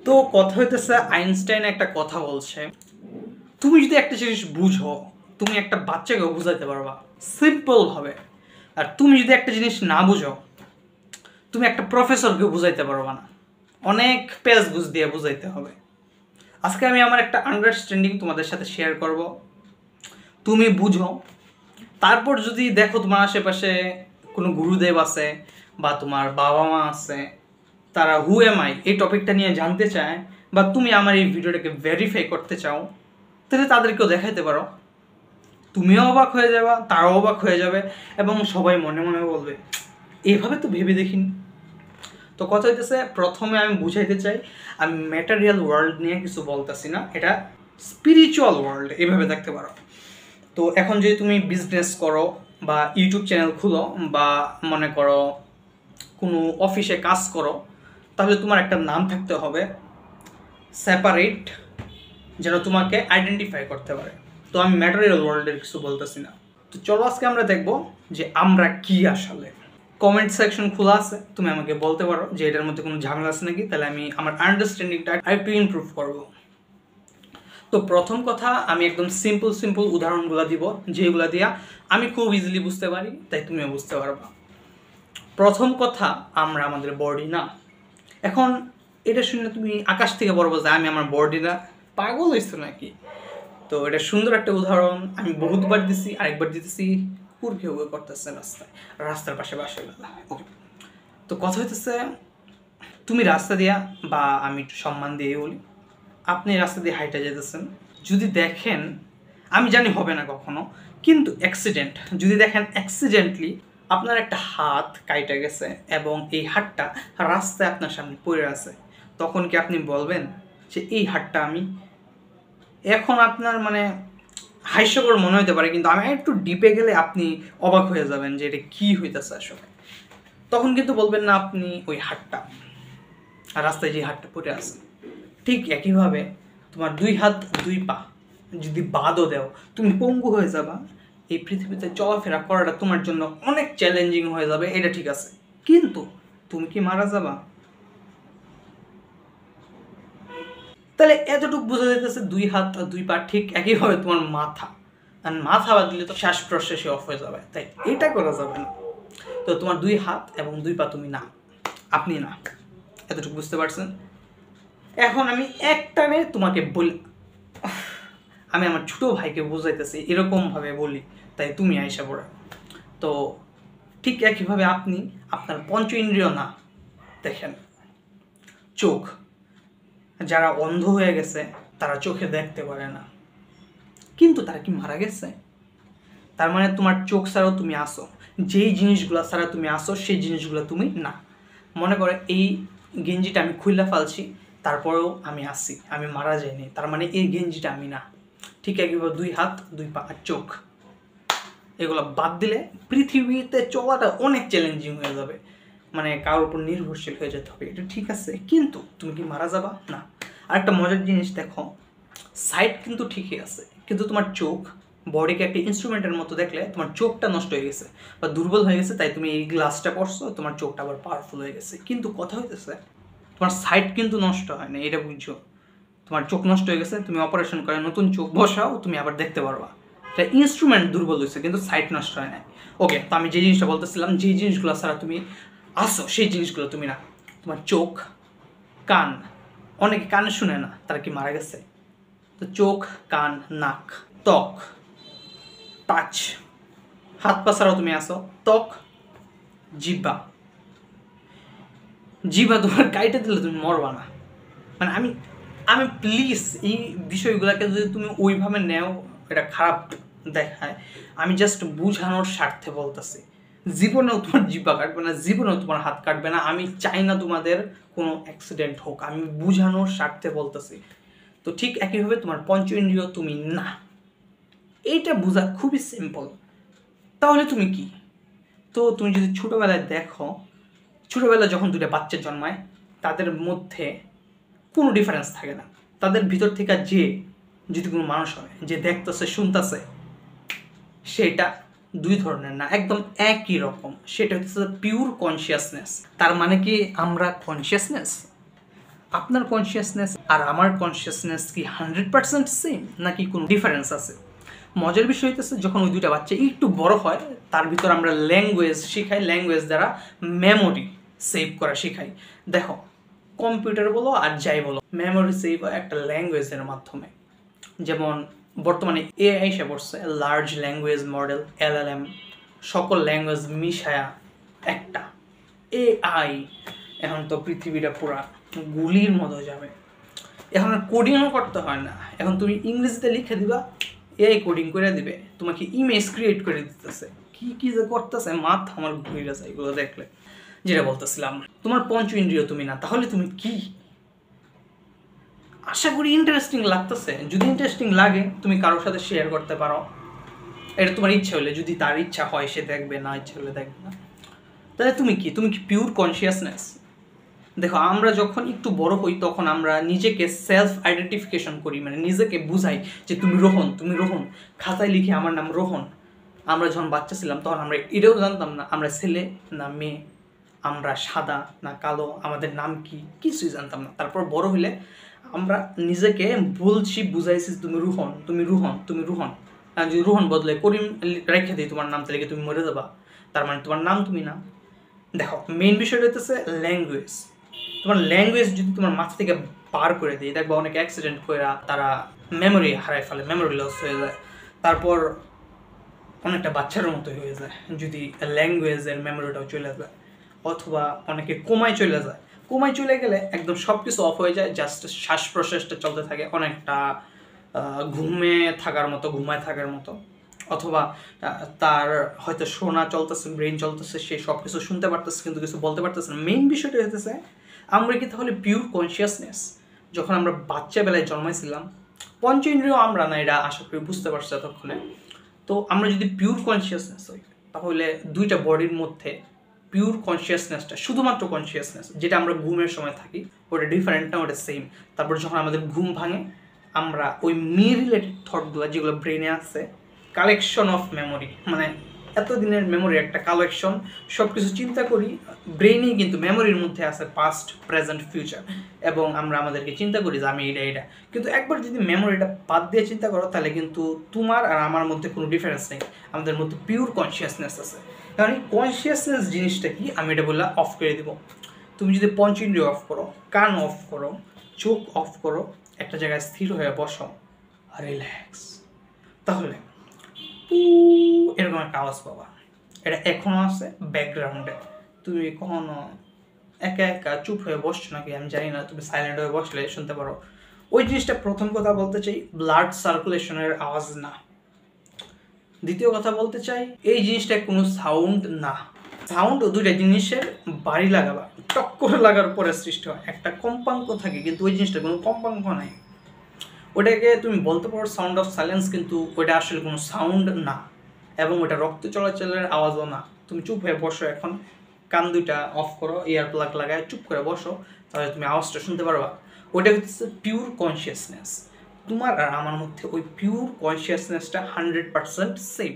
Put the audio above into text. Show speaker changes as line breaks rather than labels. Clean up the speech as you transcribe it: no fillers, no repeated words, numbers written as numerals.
তো কথা হইতেছে আইনস্টাইন একটা কথা বলছে, তুমি যদি একটা জিনিস বুঝো তুমি একটা বাচ্চাকে বুঝাইতে পারবা সিম্পল ভাবে, আর তুমি যদি একটা জিনিস না বুঝো তুমি একটা প্রফেসরকে বুঝাইতে পারবা না, অনেক পেজ বুঝ দিয়ে বুঝাইতে হবে। আজকে আমি আমার একটা আন্ডারস্ট্যান্ডিং তোমাদের সাথে শেয়ার করব, তুমি বুঝো। তারপর যদি দেখো তোমার আশেপাশে কোনো গুরুদেব আছে বা তোমার বাবা মা আছে, তারা হু এম আই এই টপিকটা নিয়ে জানতে চায় বা তুমি আমার এই ভিডিওটাকে ভেরিফাই করতে চাও, তাহলে তাদেরকেও দেখাইতে পারো। তুমিও অবাক হয়ে যাবে, তারাও অবাক হয়ে যাবে এবং সবাই মনে মনে বলবে এইভাবে তো ভেবে দেখিনি। তো কথা হইতেছে, প্রথমে আমি বুঝাইতে চাই আমি ম্যাটেরিয়াল ওয়ার্ল্ড নিয়ে কিছু বলতেছি না, এটা স্পিরিচুয়াল ওয়ার্ল্ড, এইভাবে দেখতে পারো। তো এখন যদি তুমি বিজনেস করো বা ইউটিউব চ্যানেল খুলো বা মনে করো কোনো অফিসে কাজ করো, তাহলে তোমার একটা নাম থাকতে হবে সেপারেট, যেন তোমাকে আইডেন্টিফাই করতে পারে। তো আমি ম্যাটেরিয়াল ওয়ার্ল্ডের কিছু বলতেছি না। তো চলো আজকে আমরা দেখব যে আমরা কি আসলে। কমেন্ট সেকশন খোলা আছে, তুমি আমাকে বলতে পারো যে এটার মধ্যে কোনো ঝামেলা আছে নাকি, তাহলে আমি আমার আন্ডারস্ট্যান্ডিংটা আরেকটু ইমপ্রুভ করবো। তো প্রথম কথা, আমি একদম সিম্পল উদাহরণগুলো দিব যেগুলো দিয়া আমি খুব ইজিলি বুঝতে পারি, তাই তুমিও বুঝতে পারবা। প্রথম কথা, আমরা আমাদের বডি না। এখন এটা শুনে তুমি আকাশ থেকে বলবো যে আমি আমার বডি না, পাগল হয়েছো নাকি? তো এটা সুন্দর একটা উদাহরণ, আমি বহুতবার দিছি, আরেকবার দিতেছি, কেউ করতেছে রাস্তার পাশে বাসে। ওকে, তো কথা হইতেছে তুমি রাস্তা দিয়া, বা আমি একটু সম্মান দিয়ে বলি, আপনি রাস্তা দিয়ে হাইটা যেতেছেন, যদি দেখেন, আমি জানি হবে না কখনো, কিন্তু অ্যাক্সিডেন্ট যদি দেখেন, অ্যাক্সিডেন্টলি আপনার একটা হাত কাইটা গেছে এবং এই হাতটা রাস্তায় আপনার সামনে পড়ে আছে, তখন কি আপনি বলবেন যে এই হাতটা আমি? এখন আপনার মানে হাস্যকর মনে হতে পারে, কিন্তু আমি একটু ডিপে গেলে আপনি অবাক হয়ে যাবেন যে এটা কী হইতেছে আসলে। তখন কিন্তু বলবেন না আপনি ওই হাতটা, আর রাস্তায় যে হাতটা পড়ে আছে। ঠিক একইভাবে তোমার দুই হাত দুই পা যদি বাদও দেও, তুমি পঙ্গু হয়ে যাবা। এই পৃথিবীতে চলাফেরা করাটা তোমার জন্য অনেক চ্যালেঞ্জিং হয়ে যাবে, এটা ঠিক আছে, কিন্তু তুমি কি মারা যাবা? তাহলে এতটুকু বোঝা যাইতেছে দুই হাত আর দুই পা। ঠিক একইভাবে তোমার মাথা, আর মাথা বাদ দিলে তো শ্বাস প্রশ্বাসে অফ হয়ে যাবে, তাই এটা করা যাবে না। তো তোমার দুই হাত এবং দুই পা তুমি না, আপনি না, এতটুকু বুঝতে পারছেন? এখন আমি একটানে তোমাকে বলি, আমি আমার ছোটো ভাইকে বুঝাইতেছি এরকমভাবে বলি, তাই তুমি আইসা পড়ে। তো ঠিক একইভাবে আপনি আপনার পঞ্চ ইন্দ্রিয় না। দেখেন, চোখ, যারা অন্ধ হয়ে গেছে তারা চোখে দেখতে পারে না, কিন্তু তারা কি মারা গেছে? তার মানে তোমার চোখ ছাড়াও তুমি আসো, যেই জিনিসগুলো ছাড়া তুমি আসো সেই জিনিসগুলো তুমি না। মনে করে এই গেঞ্জিটা আমি খুইলা ফেলছি, তারপরেও আমি আসি, আমি মারা যাইনি, তার মানে এই গেঞ্জিটা আমি না। ঠিক একইভাবে দুই হাত দুই পা আর চোখ, এগুলো বাদ দিলে পৃথিবীতে চলাটা অনেক চ্যালেঞ্জিং হয়ে যাবে, মানে কারোর উপর নির্ভরশীল হয়ে যেতে হবে, এটা ঠিক আছে, কিন্তু তুমি কি মারা যাবা না। আরেকটা মজার জিনিস দেখো, সাইট কিন্তু ঠিকই আছে, কিন্তু তোমার চোখ বডিকে একটা ইনস্ট্রুমেন্টের মতো দেখলে তোমার চোখটা নষ্ট হয়ে গেছে বা দুর্বল হয়ে গেছে, তাই তুমি এই গ্লাসটা পড়ছো, তোমার চোখটা আবার পাওয়ারফুল হয়ে গেছে। কিন্তু কথা হইতেছে তোমার সাইট কিন্তু নষ্ট হয় না, এটা বুঝছো? তোমার চোখ নষ্ট হয়ে গেছে, তুমি অপারেশন করে নতুন চোখ বসাও, তুমি আবার দেখতে পারবা। এটা ইনস্ট্রুমেন্ট দুর্বল হয়েছে, কিন্তু সাইট নষ্ট হয় না। ওকে, তো আমি যে জিনিসটা বলতেছিলাম, যে জিনিসগুলো ছাড়া তুমি আসো সেই জিনিসগুলো তুমি না। তোমার চোখ, কান, অনেকে কানে শুনে না, তারা কি মারা গেছে? তো চোখ, কান, নাক, ত্বক, টাচ, হাত পা ছাড়াও তুমি আসো, ত্বক, জিহ্বা, জিহ্বা তোমার কাইটে দিলে তুমি মরবা না। মানে আমি আমি প্লিজ এই বিষয়গুলোকে যদি তুমি ওইভাবে নেও, এটা খারাপ দেখায়। আমি জাস্ট বুঝানোর স্বার্থে বলতেছি, জীবনেও তোমার জিহ্বা কাটবে না, জীবনেও তোমার হাত কাটবে না, আমি চাই না তোমাদের কোনো অ্যাক্সিডেন্ট হোক, আমি বুঝানোর স্বার্থে বলতেছি। তো ঠিক একইভাবে তোমার পঞ্চ ইন্দ্রিয় তুমি না, এইটা বোঝা খুবই সিম্পল। তাহলে তুমি কি? তো তুমি যদি ছোটোবেলায় দেখো, ছোটোবেলায় যখন দুটো বাচ্চা জন্মায় তাদের মধ্যে কোনো ডিফারেন্স থাকে না, তাদের ভিতর থেকে যে যদি কোনো মানুষ হয় যে দেখতেছে শুনতেছে, সেটা দুই ধরনের না, একদম একই রকম। সেটা হচ্ছে পিওর কনসিয়াসনেস। তার মানে কি আমরা কনসিয়াসনেস? আপনার কনসিয়াসনেস আর আমার কনসিয়াসনেস কি 100% সেম নাকি কোনো ডিফারেন্স আছে? মজার বিষয় হইতেছে যখন ওই দুইটা বাচ্চা একটু বড় হয় তার ভিতর আমরা ল্যাঙ্গুয়েজ শিখাই, ল্যাঙ্গুয়েজ দ্বারা মেমোরি সেভ করা শিখাই। দেখো কম্পিউটার বলো আর যাই বলো, মেমোরি সেভ হয় একটা ল্যাঙ্গুয়েজের মাধ্যমে। যেমন বর্তমানে এআই এসে পড়ছে, লার্জ ল্যাঙ্গুয়েজ মডেল LLM, সকল ল্যাঙ্গুয়েজ মিশায়া একটা এআই। এখন তো পৃথিবীটা পুরা গুলির মতো যাবে। এখন আর কোডিংও করতে হয় না, এখন তুমি ইংরেজিতে লিখে দিবা, এআই কোডিং করে দিবে, তোমাকে ইমেজ ক্রিয়েট করে দিতেছে। কি কি যে করতেছে মাথা আমার ঘুরে গেছে এগুলো দেখলে। যেটা বলতেছিলাম, তোমার পঞ্চ ইন্দ্রিয় তুমি না, তাহলে তুমি কি? আশা করি ইন্টারেস্টিং লাগতেছে। যদি ইন্টারেস্টিং লাগে তুমি কারোর সাথে শেয়ার করতে পারো, এটা তোমার ইচ্ছা হলে, যদি তার ইচ্ছা হয় সে দেখবে, না ইচ্ছা হলে দেখবে না। তাহলে তুমি কি পিওর কনসিয়াসনেস? দেখো আমরা যখন একটু বড় হই তখন আমরা নিজেকে সেলফ আইডেন্টিফিকেশন করি, মানে নিজেকে বুঝাই যে তুমি রোহন, তুমি রোহন। খাতায় লিখে আমার নাম রোহন। আমরা যখন বাচ্চা ছিলাম তখন আমরা এটাও জানতাম না আমরা ছেলে না মেয়ে, আমরা সাদা না কালো, আমাদের নাম কি, কিছুই জানতাম না। তারপর বড় হইলে আমরা নিজেকে বলছি, বুঝাইছি তুমি রোহন, তুমি রোহন, তুমি রোহন। আর যদি রোহন বদলে করিম রেখে দিই তোমার নাম, তাহলে তুমি মরে যাবা, তার মানে তোমার নাম তুমি না। দেখো মেইন বিষয়টা হচ্ছে ল্যাঙ্গুয়েজ। তোমার ল্যাঙ্গুয়েজ যদি তোমার মাথা থেকে পার করে দিই, দেখবা অনেক অ্যাক্সিডেন্ট করে তারা মেমোরি হারায় ফেলে, মেমোরি লস হয়ে যায়। তারপর অনেকটা বাচ্চার মতো হয়ে যায় যদি ল্যাঙ্গুয়েজের মেমোরিটাও চলে যায়। অথবা অনেকে কোমায় চলে যায়, কোমায় চলে গেলে একদম সব কিছু অফ হয়ে যায়, জাস্ট শ্বাস প্রশ্বাসটা চলতে থাকে, অনেকটা ঘুমায় থাকার মতো। অথবা তার হয়তো শোনা চলতেছে, ব্রেন চলতেছে, সে সব কিছু শুনতে পারতেছে কিন্তু কিছু বলতে পারতেছে না। মেইন বিষয়টা হতেছে আমরা কি তাহলে পিওর কনসিয়াসনেস? যখন আমরা বাচ্চাবেলায় জন্মাইছিলাম, পঞ্চ ইন্দ্রিয় আমরা না, এটা আশা করি বুঝতে পারছি এতক্ষণে। তো আমরা যদি পিওর কনসিয়াসনেস হই তাহলে দুইটা বডির মধ্যে পিওর কনসিয়াসনেসটা, শুধুমাত্র কনসিয়াসনেস যেটা আমরা ঘুমের সময় থাকি, ওটা ডিফারেন্ট না, ওটা সেম। তারপর যখন আমাদের ঘুম ভাঙে আমরা ওই রিলেটেড থটগুলো যেগুলো ব্রেনে আছে, কালেকশন অফ মেমোরি, মানে এতদিনের মেমোরি একটা কালেকশন, সব কিছু চিন্তা করি ব্রেনেই, কিন্তু মেমোরির মধ্যে আছে পাস্ট, প্রেজেন্ট, ফিউচার, এবং আমরা আমাদেরকে চিন্তা করি যে আমি এটা। কিন্তু একবার যদি মেমোরিটা বাদ দিয়ে চিন্তা করো তাহলে কিন্তু তোমার আর আমার মধ্যে কোনো ডিফারেন্স নেই, আমাদের মধ্যে পিওর কনসিয়াসনেস আছে। কারণ এই কনসিয়াসনেস জিনিসটা কি, আমি এটা বললাম অফ করে দিব। তুমি যদি পঞ্চেন্দ্রিয় অফ করো, কান অফ করো, চোখ অফ করো, একটা জায়গায় স্থির হয়ে বসো, রিল্যাক্স, তাহলে এরকম একটা আওয়াজ পাবা। এটা এখনো আছে ব্যাকগ্রাউন্ডে। তুমি কখনো একা একা চুপ হয়ে বসছো নাকি আমি জানি না, তুমি সাইলেন্ট হয়ে বসলে শুনতে পারো। ওই জিনিসটা প্রথম কথা বলতে চাই, ব্লাড সার্কুলেশনের আওয়াজ না। দ্বিতীয় কথা বলতে চাই, এই জিনিসটা কোনো সাউন্ড না। সাউন্ড দুইটা জিনিসের বাড়ি লাগাবা, টক্কর লাগার পরে সৃষ্টি হয়, একটা কম্পাঙ্ক থাকে, কিন্তু ওই জিনিসটা কোনো কম্পাঙ্ক নাই। ওটাকে তুমি বলতে পারো সাউন্ড অফ সাইলেন্স, কিন্তু ওটা আসলে কোনো সাউন্ড না, এবং ওটা রক্ত চলাচলের আওয়াজও না। তুমি চুপ হয়ে বসো, এখন কান দুইটা অফ করো, ইয়ার প্লাগ লাগায় চুপ করে বসো, তাহলে তুমি আওয়াজটা শুনতে পারবা। ওটা হচ্ছে পিওর কনসিয়াসনেস। তোমার আর আমার মধ্যে ওই পিওর কনসিয়াসনেসটা 100% সেম।